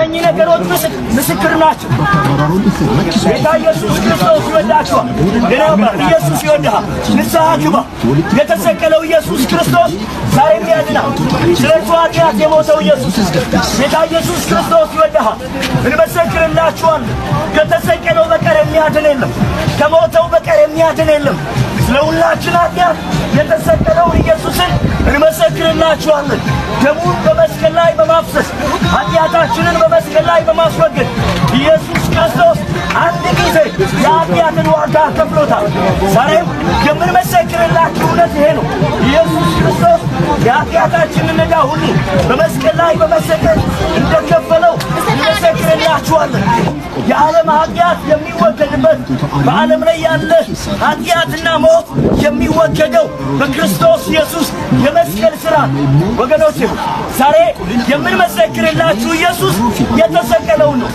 እነኚህ ነገሮች ምስክር ናቸው። ጌታ ኢየሱስ ክርስቶስ ይወዳችኋል። ኢየሱስ ይወድሃል። ንስሐ ግባ። የተሰቀለው ኢየሱስ ክርስቶስ ዛሬም ያድናል። ስለ እርሱ ኃጢአት የሞተው ኢየሱስ ጌታ ኢየሱስ ክርስቶስ ይወድሃል። እንመሰክርላችኋለን። ከተሰቀለው በቀር የሚያድን የለም። ከሞተው በቀር የሚያድን የለም። ስለ ሁላችን ኃጢአት የተሰቀለውን ኢየሱስን እንመሰክርላችኋለን። ደሙን በመስቀል ላይ በማፍሰስ ኃጢአታችንን በመስቀል ላይ በማስወገድ ኢየሱስ ክርስቶስ አንድ ጊዜ የኃጢአትን ዋጋ ከፍሎታል። ዛሬም የምንመሰክርላችሁ እውነት ይሄ ነው። ኢየሱስ ክርስቶስ የኃጢአታችንን ዕዳ ሁሉ በመስቀል ላይ በመሰቀል እንደከፈለው እንመሰክርላችኋለን። የዓለም ኃጢአት የሚወገድበት በዓለም ላይ ያለ ኃጢአትና ሞት የሚወገደው በክርስቶስ ኢየሱስ የመስቀል ሥራ። ወገኖች ዛሬ የምንመሰክርላችሁ ኢየሱስ የተሰቀለው ነው።